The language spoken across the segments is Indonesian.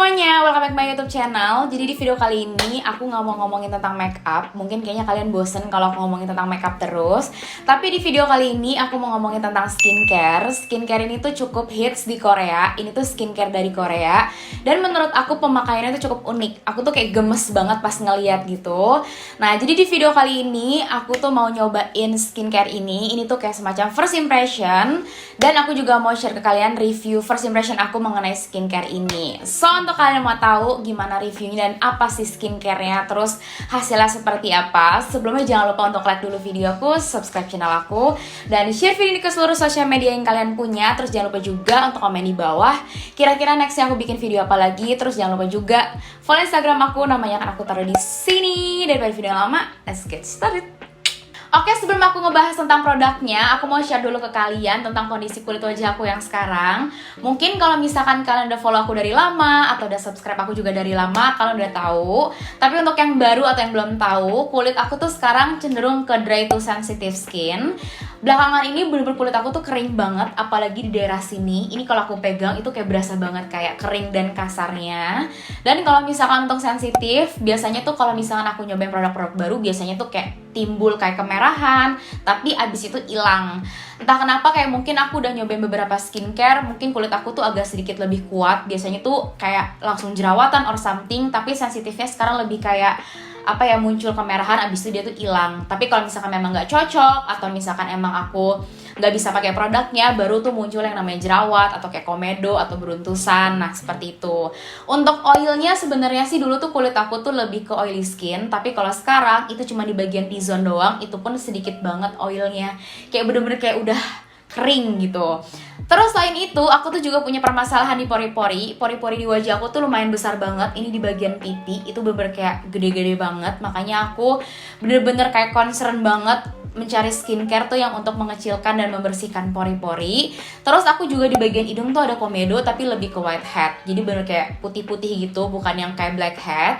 semuanya, welcome back to my YouTube channel. Jadi di video kali ini aku nggak mau ngomongin tentang makeup. Mungkin kayaknya kalian bosen kalau aku ngomongin tentang makeup terus. Tapi di video kali ini aku mau ngomongin tentang skincare. Skincare ini tuh cukup hits di Korea. Ini tuh skincare dari Korea. Dan menurut aku pemakaiannya tuh cukup unik. Aku tuh kayak gemes banget pas ngeliat gitu. Nah, jadi di video kali ini aku tuh mau nyobain skincare ini. Ini tuh kayak semacam first impression. Dan aku juga mau share ke kalian review first impression aku mengenai skincare ini. So, untuk kalian yang mau tahu gimana reviewnya dan apa sih skincare-nya, terus hasilnya seperti apa, sebelumnya jangan lupa untuk like dulu video aku, subscribe channel aku, dan share video ini ke seluruh sosial media yang kalian punya. Terus jangan lupa juga untuk komen di bawah kira-kira nextnya aku bikin video apa lagi. Terus jangan lupa juga follow Instagram aku, namanya akan aku taruh di sini. Daripada video yang lama, let's get started. Oke, sebelum aku ngebahas tentang produknya, aku mau share dulu ke kalian tentang kondisi kulit wajah aku yang sekarang. Mungkin kalau misalkan kalian udah follow aku dari lama, atau udah subscribe aku juga dari lama, kalian udah tahu. Tapi untuk yang baru atau yang belum tahu, kulit aku tuh sekarang cenderung ke dry to sensitive skin. Belakangan ini bener-bener kulit aku tuh kering banget, apalagi di daerah sini. Ini kalau aku pegang itu kayak berasa banget kayak kering dan kasarnya. Dan kalau misalkan untuk sensitif, biasanya tuh kalau misalkan aku nyobain produk-produk baru, biasanya tuh kayak timbul kayak kemerahan, tapi abis itu hilang. Entah kenapa, kayak mungkin aku udah nyobain beberapa skincare, mungkin kulit aku tuh agak sedikit lebih kuat. Biasanya tuh kayak langsung jerawatan or something, tapi sensitifnya sekarang lebih kayak muncul kemerahan, abis itu dia tuh hilang. Tapi kalau misalkan memang nggak cocok, atau misalkan emang aku nggak bisa pakai produknya, baru tuh muncul yang namanya jerawat atau kayak komedo atau beruntusan. Nah, seperti itu. Untuk oilnya sebenarnya sih dulu tuh kulit aku tuh lebih ke oily skin, tapi kalau sekarang itu cuma di bagian T-zone doang, itu pun sedikit banget oilnya, kayak bener-bener kayak udah kering gitu. Terus selain itu, aku tuh juga punya permasalahan di pori-pori. Pori-pori di wajah aku tuh lumayan besar banget. Ini di bagian pipi, itu bener-bener kayak gede-gede banget. Makanya aku bener-bener kayak concern banget mencari skincare tuh yang untuk mengecilkan dan membersihkan pori-pori. Terus aku juga di bagian hidung tuh ada komedo, tapi lebih ke whitehead. Jadi bener kayak putih-putih gitu, bukan yang kayak blackhead.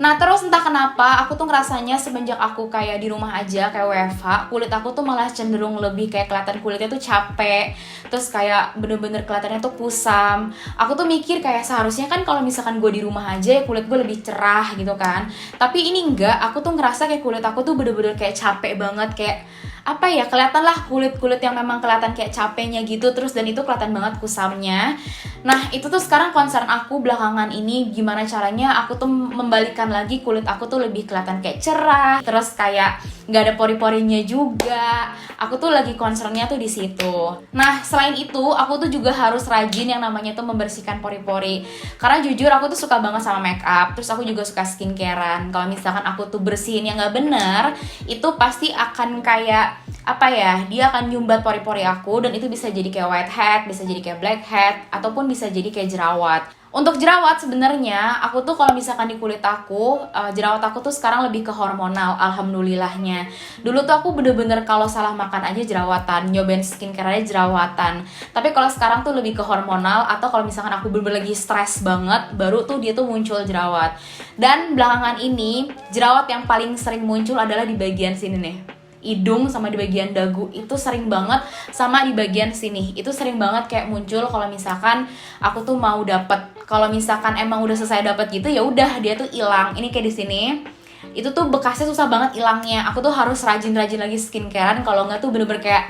Nah, terus entah kenapa aku tuh ngerasanya semenjak aku kayak di rumah aja, kayak WFH, kulit aku tuh malah cenderung lebih kayak kelihatan kulitnya tuh capek. Terus kayak bener-bener kelihatannya tuh kusam. Aku tuh mikir kayak seharusnya kan kalau misalkan gue di rumah aja ya kulit gue lebih cerah gitu kan. Tapi ini enggak, aku tuh ngerasa kayak kulit aku tuh bener-bener kayak capek banget, kayak kelihatan lah kulit-kulit yang memang kelihatan kayak capeknya gitu. Terus dan itu kelihatan banget kusamnya. Nah, itu tuh sekarang concern aku belakangan ini, gimana caranya aku tuh membalikkan lagi kulit aku tuh lebih kelihatan kayak cerah, terus kayak nggak ada pori-porinya juga. Aku tuh lagi concernnya tuh di situ. Nah, selain itu aku tuh juga harus rajin yang namanya tuh membersihkan pori-pori. Karena jujur aku tuh suka banget sama make up, terus aku juga suka skincarean. Kalau misalkan aku tuh bersihin yang nggak bener, itu pasti akan kayak dia akan nyumbat pori-pori aku, dan itu bisa jadi kayak whitehead, bisa jadi kayak blackhead, ataupun bisa jadi kayak jerawat. Untuk jerawat sebenarnya aku tuh kalau misalkan di kulit aku, jerawat aku tuh sekarang lebih ke hormonal, alhamdulillahnya. Dulu tuh aku bener-bener kalau salah makan aja jerawatan, nyobain skincare aja jerawatan. Tapi kalau sekarang tuh lebih ke hormonal, atau kalau misalkan aku bener-bener lagi stres banget, baru tuh dia tuh muncul jerawat. Dan belakangan ini jerawat yang paling sering muncul adalah di bagian sini nih, hidung sama di bagian dagu, itu sering banget, sama di bagian sini itu sering banget kayak muncul kalau misalkan aku tuh mau dapet. Kalau misalkan emang udah selesai dapet gitu, ya udah dia tuh hilang. Ini kayak di sini itu tuh bekasnya susah banget hilangnya. Aku tuh harus rajin-rajin lagi skincarean, kalau nggak tuh bener-bener kayak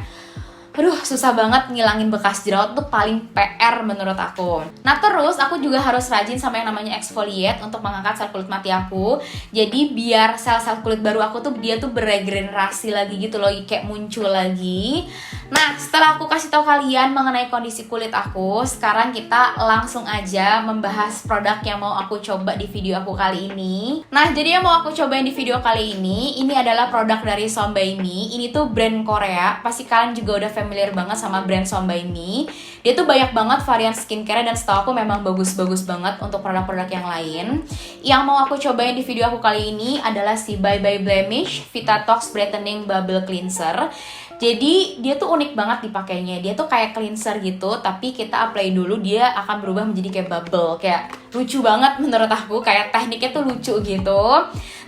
susah banget ngilangin bekas jerawat tuh, paling PR menurut aku. Nah, terus aku juga harus rajin sama yang namanya exfoliate untuk mengangkat sel kulit mati aku. Jadi biar sel-sel kulit baru aku tuh dia tuh beregenerasi lagi gitu loh, kayak muncul lagi. Nah, setelah aku kasih tahu kalian mengenai kondisi kulit aku, sekarang kita langsung aja membahas produk yang mau aku coba di video aku kali ini. Nah, jadi yang mau aku cobain di video kali ini adalah produk dari Som By Me. Ini tuh brand Korea, pasti kalian juga udah familiar banget sama brand Som By Me. Dia tuh banyak banget varian skincare, dan setahu aku memang bagus-bagus banget untuk produk-produk yang lain. Yang mau aku cobain di video aku kali ini adalah si Bye Bye Blemish Vitatox Brightening Bubble Cleanser. Jadi dia tuh unik banget dipakainya. Dia tuh kayak cleanser gitu, tapi kita apply dulu dia akan berubah menjadi kayak bubble, kayak lucu banget menurut aku, kayak tekniknya tuh lucu gitu.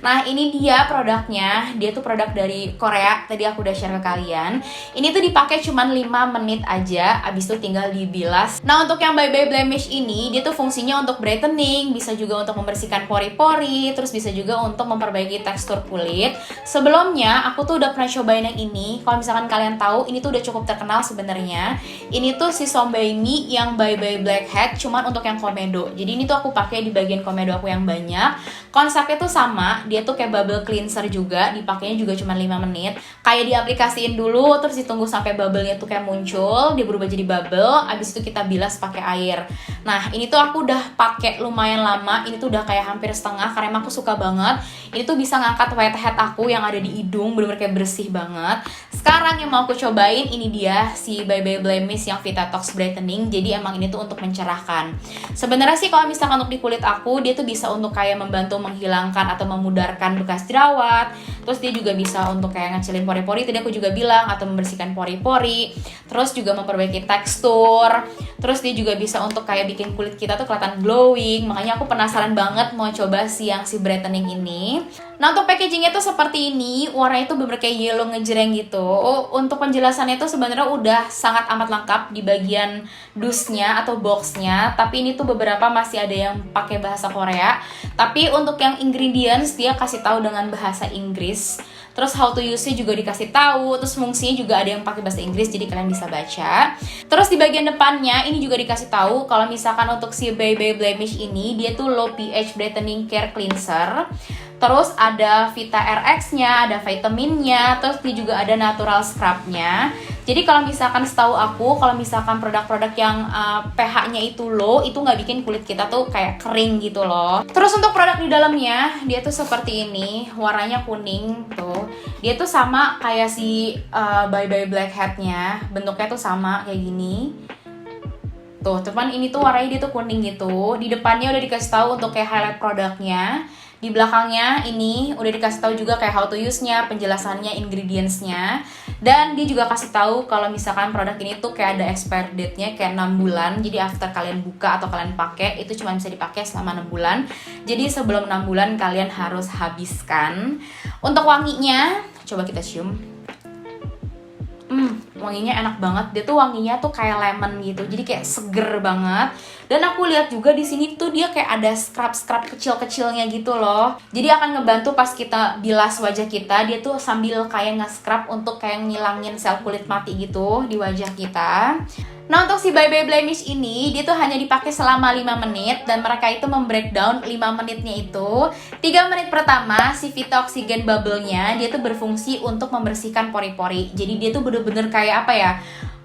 Nah ini dia produknya, dia tuh produk dari Korea, tadi aku udah share ke kalian. Ini tuh dipakai cuman 5 menit aja, abis itu tinggal dibilas. Nah untuk yang Bye Bye Blemish ini, dia tuh fungsinya untuk brightening, bisa juga untuk membersihkan pori-pori, terus bisa juga untuk memperbaiki tekstur kulit. Sebelumnya aku tuh udah pernah cobain yang ini, kalau misalkan kalian tahu, ini tuh udah cukup terkenal sebenarnya. Ini tuh si Sombaimi yang Bye Bye Blackhead, cuman untuk yang komedo. Jadi ini tuh aku pakai di bagian komedo aku yang banyak. Konsepnya tuh sama, dia tuh kayak bubble cleanser juga, dipakainya juga cuma 5 menit. Kayak diaplikasiin dulu, terus ditunggu sampai bubble-nya tuh kayak muncul, dia berubah jadi bubble, abis itu kita bilas pakai air. Nah, ini tuh aku udah pakai lumayan lama, ini tuh udah kayak hampir setengah, karena emang aku suka banget. Ini tuh bisa ngangkat whitehead aku yang ada di hidung, bener-bener kayak bersih banget. Sekarang yang mau aku cobain, ini dia si Bye Bye Blemish yang Vitatox Brightening. Jadi emang ini tuh untuk mencerahkan. Sebenarnya sih kalau misalkan untuk di kulit aku, dia tuh bisa untuk kayak membantu menghilangkan atau memudarkan bekas jerawat. Terus dia juga bisa untuk kayak ngecilin pori-pori, tadi aku juga bilang, atau membersihkan pori-pori. Terus juga memperbaiki tekstur. Terus dia juga bisa untuk kayak bikin kulit kita tuh kelihatan glowing. Makanya aku penasaran banget mau coba si brightening ini. Nah untuk packagingnya tuh seperti ini, warnanya tuh bener kayak yellow ngejreng gitu. Untuk penjelasannya tuh sebenarnya udah sangat amat lengkap di bagian dusnya atau boxnya. Tapi ini tuh beberapa masih ada yang pakai bahasa Korea. Tapi untuk yang ingredients dia kasih tahu dengan bahasa Inggris. Terus how to use-nya juga dikasih tahu. Terus fungsinya juga ada yang pakai bahasa Inggris, jadi kalian bisa baca. Terus di bagian depannya ini juga dikasih tahu kalau misalkan untuk si Bye Bye Blemish ini dia tuh low pH brightening care cleanser. Terus ada Vita RX-nya, ada vitaminnya, terus dia juga ada natural scrub-nya. Jadi kalau misalkan setahu aku, kalau misalkan produk-produk yang pH-nya itu low, itu nggak bikin kulit kita tuh kayak kering gitu loh. Terus untuk produk di dalamnya, dia tuh seperti ini, warnanya kuning tuh. Dia tuh sama kayak si Bye Bye Blackhead-nya, bentuknya tuh sama kayak gini. Tuh, cuman ini tuh warnanya dia tuh kuning gitu. Di depannya udah dikasih tahu untuk kayak highlight produknya. Di belakangnya ini udah dikasih tahu juga kayak how to use-nya, penjelasannya, ingredients-nya. Dan dia juga kasih tahu kalau misalkan produk ini tuh kayak ada expired date-nya kayak 6 bulan. Jadi after kalian buka atau kalian pakai, itu cuma bisa dipakai selama 6 bulan. Jadi sebelum 6 bulan kalian harus habiskan. Untuk wanginya, coba kita cium. Wanginya enak banget. Dia tuh wanginya tuh kayak lemon gitu. Jadi kayak seger banget. Dan aku lihat juga di sini tuh dia kayak ada scrub-scrub kecil-kecilnya gitu loh. Jadi akan ngebantu pas kita bilas wajah kita, dia tuh sambil kayak nge-scrub untuk kayak ngilangin sel kulit mati gitu di wajah kita. Nah untuk si Bye Bye Blemish ini, dia tuh hanya dipakai selama 5 menit dan mereka itu membreakdown 5 menitnya itu. 3 menit pertama si Vita Oxygen Bubble-nya, dia tuh berfungsi untuk membersihkan pori-pori. Jadi dia tuh bener-bener kayak apa ya,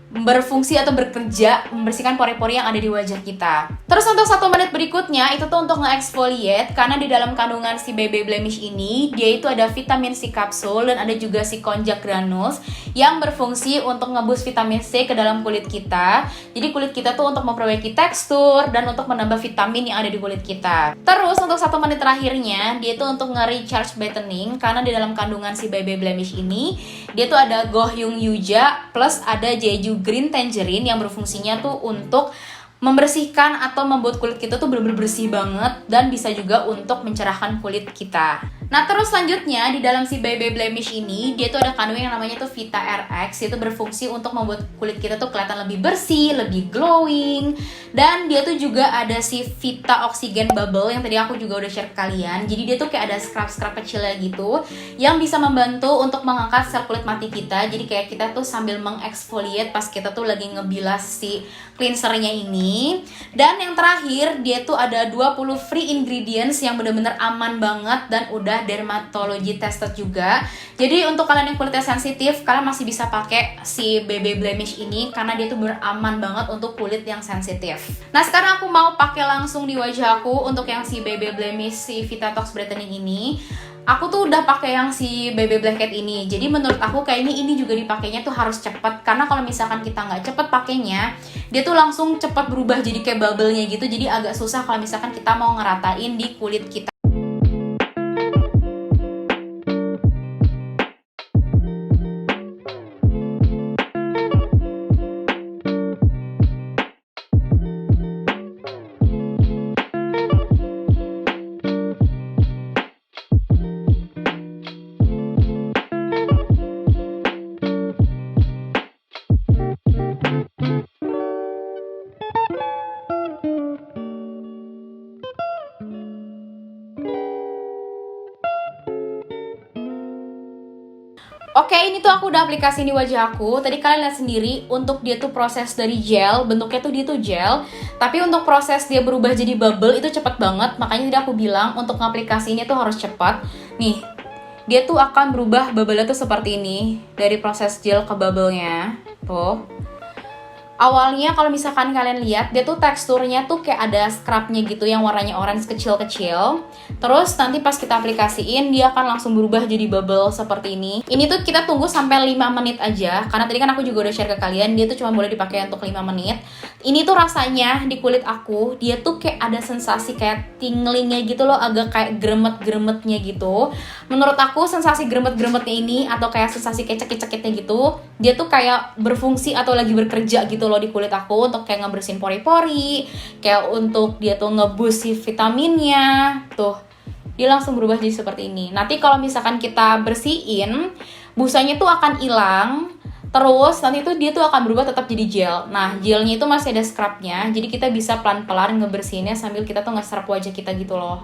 berfungsi atau bekerja membersihkan pori-pori yang ada di wajah kita. Terus untuk 1 menit berikutnya itu tuh untuk nge-exfoliate, karena di dalam kandungan si Bye Bye Blemish ini dia itu ada vitamin C kapsul dan ada juga si konjac granules yang berfungsi untuk ngeboost vitamin C ke dalam kulit kita. Jadi kulit kita tuh untuk memperbaiki tekstur dan untuk menambah vitamin yang ada di kulit kita. Terus untuk 1 menit terakhirnya dia tuh untuk nge-recharge brightening, karena di dalam kandungan si Bye Bye Blemish ini dia tuh ada Gohyung Yuja plus ada Jeju Green Tangerine yang berfungsinya tuh untuk membersihkan atau membuat kulit kita tuh bener-bener bersih banget dan bisa juga untuk mencerahkan kulit kita. Nah terus selanjutnya di dalam si Bye Bye Blemish ini dia tuh ada kandungan yang namanya tuh Vita RX, itu berfungsi untuk membuat kulit kita tuh kelihatan lebih bersih, lebih glowing. Dan dia tuh juga ada si Vita Oxygen Bubble yang tadi aku juga udah share ke kalian. Jadi dia tuh kayak ada scrub-scrub kecilnya gitu yang bisa membantu untuk mengangkat sel kulit mati kita. Jadi kayak kita tuh sambil mengeksfoliate pas kita tuh lagi ngebilas si cleansernya ini. Dan yang terakhir dia tuh ada 20 free ingredients yang bener-bener aman banget dan udah dermatology tested juga. Jadi untuk kalian yang kulitnya sensitif, kalian masih bisa pakai si Bye Bye Blemish ini karena dia tuh bener aman banget untuk kulit yang sensitif. Nah sekarang aku mau pakai langsung di wajah aku untuk yang si Bye Bye Blemish si Vitatox Brightening ini. Aku tuh udah pakai yang si Bye Bye Blackhead ini. Jadi menurut aku kayaknya ini juga dipakainya tuh harus cepet. Karena kalau misalkan kita nggak cepet pakainya, dia tuh langsung cepet berubah jadi kayak bubble-nya gitu. Jadi agak susah kalau misalkan kita mau ngeratain di kulit kita. ini tuh aku udah aplikasi di wajah aku. Tadi kalian lihat sendiri, untuk dia tuh proses dari gel, bentuknya tuh dia tuh gel. Tapi untuk proses dia berubah jadi bubble itu cepet banget. Makanya tadi aku bilang untuk ngaplikasinya tuh harus cepat. Nih, dia tuh akan berubah bubble-nya tuh seperti ini. Dari proses gel ke bubble-nya. Tuh. Awalnya kalau misalkan kalian lihat, dia tuh teksturnya tuh kayak ada scrubnya gitu yang warnanya orange kecil-kecil. Terus nanti pas kita aplikasiin, dia akan langsung berubah jadi bubble seperti ini. Ini tuh kita tunggu sampai 5 menit aja, karena tadi kan aku juga udah share ke kalian, dia tuh cuma boleh dipakai untuk 5 menit. Ini tuh rasanya di kulit aku, dia tuh kayak ada sensasi kayak tinglingnya gitu loh, agak kayak gremet-gremetnya gitu. Menurut aku sensasi gremet-gremetnya ini, atau kayak sensasi kayak cekit-cekitnya gitu, dia tuh kayak berfungsi atau lagi bekerja gitu loh di kulit aku untuk kayak ngebersihin pori-pori, kayak untuk dia tuh nge-boost si vitaminnya. Tuh, dia langsung berubah jadi seperti ini. Nanti kalau misalkan kita bersihin, busanya tuh akan hilang. Terus nanti tuh dia tuh akan berubah tetap jadi gel. Nah, gelnya itu masih ada scrubnya, jadi kita bisa pelan-pelan ngebersihinnya sambil kita tuh nge-scrub wajah kita gitu loh.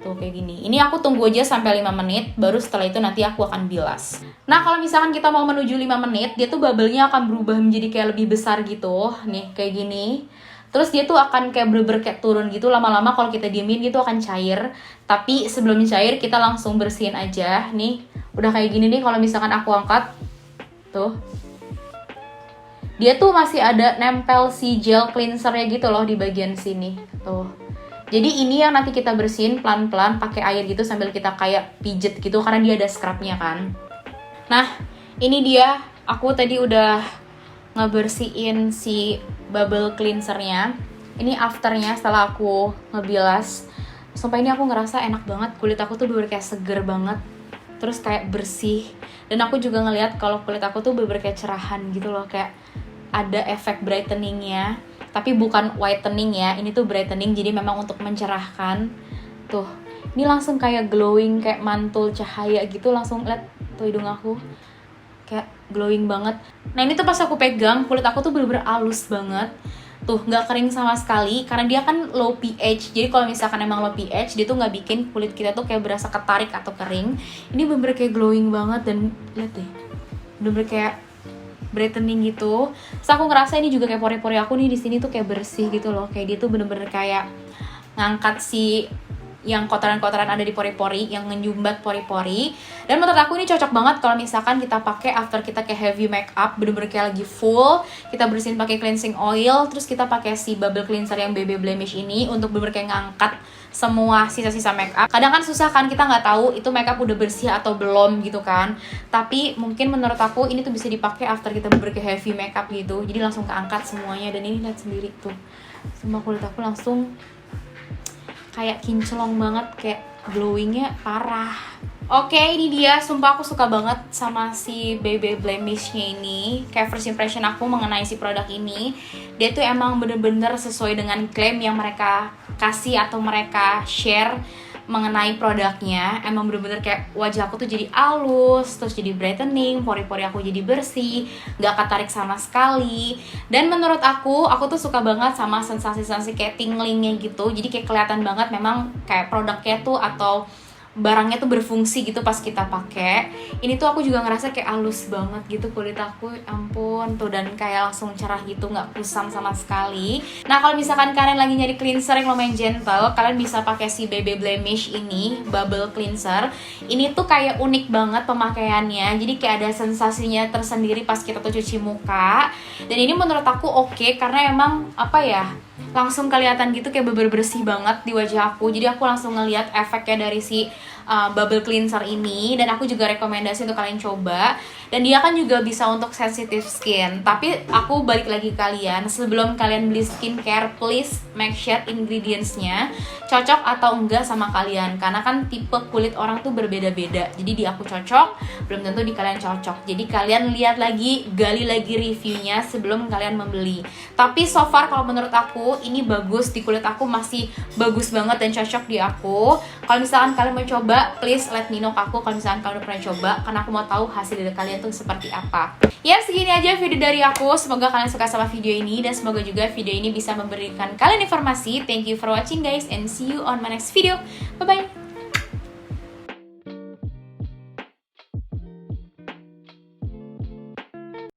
Tuh kayak gini. Ini aku tunggu aja sampai 5 menit, baru setelah itu nanti aku akan bilas. Nah, kalau misalkan kita mau menuju 5 menit, dia tuh bubble-nya akan berubah menjadi kayak lebih besar gitu. Nih, kayak gini. Terus dia tuh akan kayak bener-bener kayak turun gitu. Lama-lama kalau kita diemin dia tuh akan cair. Tapi sebelum cair, kita langsung bersihin aja. Nih, udah kayak gini nih kalau misalkan aku angkat. Tuh. Dia tuh masih ada nempel si gel cleanser-nya gitu loh di bagian sini. Tuh. Jadi ini yang nanti kita bersihin pelan-pelan pakai air gitu sambil kita kayak pijet gitu karena dia ada scrubnya kan. Nah, ini dia. Aku tadi udah ngebersihin si bubble cleansernya. Ini afternya setelah aku ngebilas. Sumpah ini aku ngerasa enak banget. Kulit aku tuh bener kayak seger banget. Terus kayak bersih. Dan aku juga ngeliat kalau kulit aku tuh bener kayak cerahan gitu loh. Kayak ada efek brightening-nya. Tapi bukan whitening ya, ini tuh brightening, jadi memang untuk mencerahkan. Tuh, ini langsung kayak glowing, kayak mantul cahaya gitu. Langsung lihat tuh hidung aku, kayak glowing banget. Nah ini tuh pas aku pegang, kulit aku tuh bener-bener halus banget. Tuh, nggak kering sama sekali, karena dia kan low pH. Jadi kalau misalkan emang low pH, dia tuh nggak bikin kulit kita tuh kayak berasa ketarik atau kering. Ini bener-bener kayak glowing banget, dan lihat deh, bener-bener kayak brightening gitu. Terus aku ngerasa ini juga kayak pori-pori aku nih di sini tuh kayak bersih gitu loh. Kayak dia tuh bener-bener kayak ngangkat si yang kotoran-kotoran ada di pori-pori, yang menyumbat pori-pori. Dan menurut aku ini cocok banget kalau misalkan kita pakai after kita kayak heavy makeup, bener-bener kayak lagi full, kita bersihin pakai cleansing oil, terus kita pakai si bubble cleanser yang BB Blemish ini untuk bener-bener kayak ngangkat semua sisa-sisa makeup. Kadang kan susah kan, kita nggak tahu itu makeup udah bersih atau belum gitu kan. Tapi mungkin menurut aku ini tuh bisa dipakai after kita bener-bener kayak heavy makeup gitu. Jadi langsung keangkat semuanya, dan ini lihat sendiri tuh. Semua kulit aku langsung kayak kinclong banget, kayak glowingnya parah. Oke, ini dia. Sumpah aku suka banget sama si BB Blemish-nya ini. Kayak first impression aku mengenai si produk ini, dia tuh emang bener-bener sesuai dengan klaim yang mereka kasih atau mereka share mengenai produknya. Emang bener-bener kayak wajah aku tuh jadi halus, terus jadi brightening, pori-pori aku jadi bersih, gak ketarik sama sekali. Dan menurut aku tuh suka banget sama sensasi-sensasi kayak tinglingnya gitu. Jadi kayak kelihatan banget memang kayak produknya tuh atau barangnya tuh berfungsi gitu pas kita pakai. Ini tuh aku juga ngerasa kayak halus banget gitu kulit aku, ampun tuh, dan kayak langsung cerah gitu, nggak kusam sama sekali. Nah kalau misalkan kalian lagi nyari cleanser yang lumayan gentle, kalian bisa pakai si BB Blemish ini, bubble cleanser. Ini tuh kayak unik banget pemakaiannya, jadi kayak ada sensasinya tersendiri pas kita tuh cuci muka. Dan ini menurut aku oke, karena emang apa ya, langsung kelihatan gitu kayak bersih banget di wajah aku. Jadi aku langsung ngeliat efeknya dari si bubble cleanser ini, dan aku juga rekomendasi untuk kalian coba. Dan dia kan juga bisa untuk sensitive skin. Tapi aku balik lagi kalian, sebelum kalian beli skincare, please make sure ingredientsnya cocok atau enggak sama kalian, karena kan tipe kulit orang tuh berbeda-beda. Jadi di aku cocok, belum tentu di kalian cocok. Jadi kalian lihat lagi, gali lagi reviewnya sebelum kalian membeli. Tapi so far kalau menurut aku ini bagus, di kulit aku masih bagus banget dan cocok di aku. Kalau misalkan kalian mau coba, please let me know ke aku kalau misalkan kalian udah pernah coba, karena aku mau tahu hasil dari kalian tuh seperti apa. Ya segini aja video dari aku. Semoga kalian suka sama video ini, dan semoga juga video ini bisa memberikan kalian informasi. Thank you for watching guys, and see you on my next video. Bye bye.